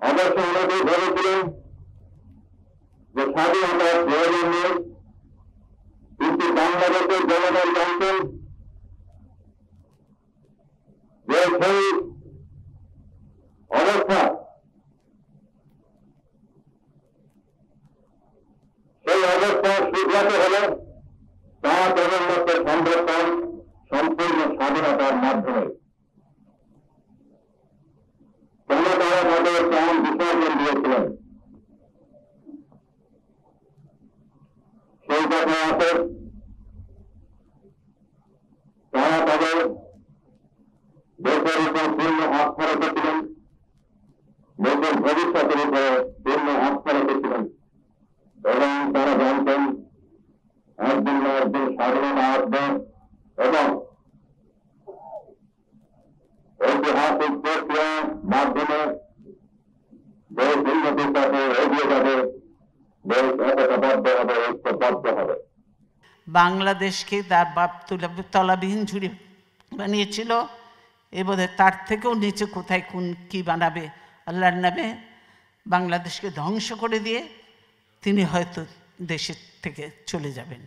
অবশ্য অনেকেই ভেবেছিলেন যে স্বাধীনতার প্রয়োজন নেই, কিন্তু বাংলাদেশের জনগণ জানতেন যে সেই অবস্থা, শুধরাতে হলে তা কেবলমাত্র সম্ভব সম্পূর্ণ স্বাধীনতার মাধ্যমে। কেন তারা তাদের প্রাণ বিসর্জন দিয়েছিলেন সেই কথা আছে। তারা তাদের দেশের উপর পূর্ণ আস্থা রেখেছিলেন, দেশের ভবিষ্যতের উপরে পূর্ণ আস্থা রেখেছিলেন এবং তারা জানতেন একদিন না একদিন স্বাধীনতা আসবে এবং ঐতিহাসিক প্রক্রিয়ার মাধ্যমে দেশ উন্নতির পথে এগিয়ে যাবে, দেশ একতাবদ্ধ হবে, ঐক্যবদ্ধ হবে। বাংলাদেশকে তার বাপ তলাবিহীন ঝুড়ি বানিয়েছিল, এবারে তার থেকেও নিচে কোথায় কোন কি বানাবে আল্লাহর নামে বাংলাদেশকে ধ্বংস করে দিয়ে তিনি হয়তো দেশের থেকে চলে যাবেন।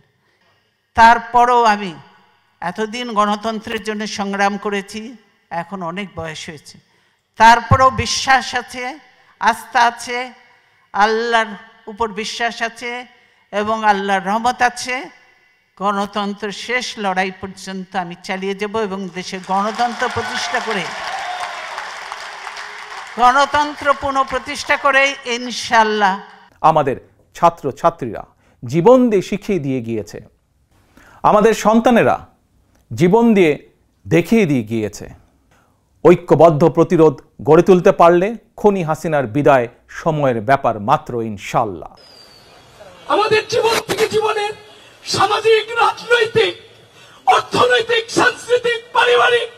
তারপরও আমি এতদিন গণতন্ত্রের জন্য সংগ্রাম করেছি, এখন অনেক বয়স হয়েছে, তারপরেও বিশ্বাস আছে, আস্থা আছে, আল্লাহর উপর বিশ্বাস আছে এবং আল্লাহর রহমত আছে। গণতন্ত্র শেষ লড়াই পর্যন্ত আমি চালিয়ে যাব এবং দেশে গণতন্ত্র প্রতিষ্ঠা করে গণতন্ত্র পুনঃপ্রতিষ্ঠা করে ইনশাআল্লাহ। আমাদের ছাত্র ছাত্রীরা জীবন দিয়ে শিখিয়ে দিয়ে গিয়েছে, আমাদের সন্তানেরা জীবন দিয়ে দেখিয়ে দিয়ে গিয়েছে। ঐক্যবদ্ধ প্রতিরোধ গড়ে তুলতে পারলে খনি হাসিনার বিদায় সময়ের ব্যাপার মাত্র ইনশাআল্লাহ। আমাদের জীবন থেকে জীবনের সামাজিক, রাজনৈতিক, অর্থনৈতিক, সাংস্কৃতিক, পারিবারিক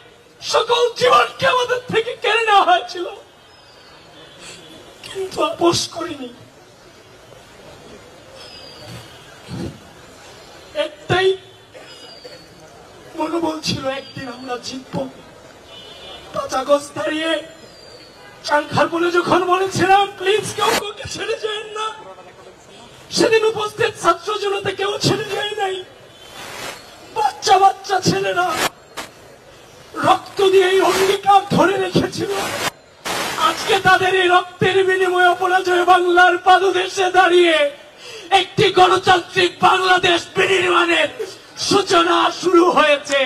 সকল জীবনকে আমাদের থেকে কেড়ে নেওয়া হয়েছিল, কিন্তু আপোষ করিনি। একটাই মনোবল ছিল, একদিন আমরা জিতব। 5 আগস্ট দাঁড়িয়ে চাংখার বলে যখন বলেছিলাম প্লিজ কেউ কাউকে ছেড়ে যায় না, সেদিন উপস্থিত ছাত্র জনতা কেউ ছেড়ে যায় নাই। বাচ্চা বাচ্চা ছেলেরা রক্ত দিয়ে এই অঙ্গীকার ধরে রেখেছিল। আজকে তাদের এই রক্তের বিনিময়ে অপরাজয় বাংলার পাদদেশে দাঁড়িয়ে একটি গণতান্ত্রিক বাংলাদেশ বিনির্মাণের সূচনা শুরু হয়েছে।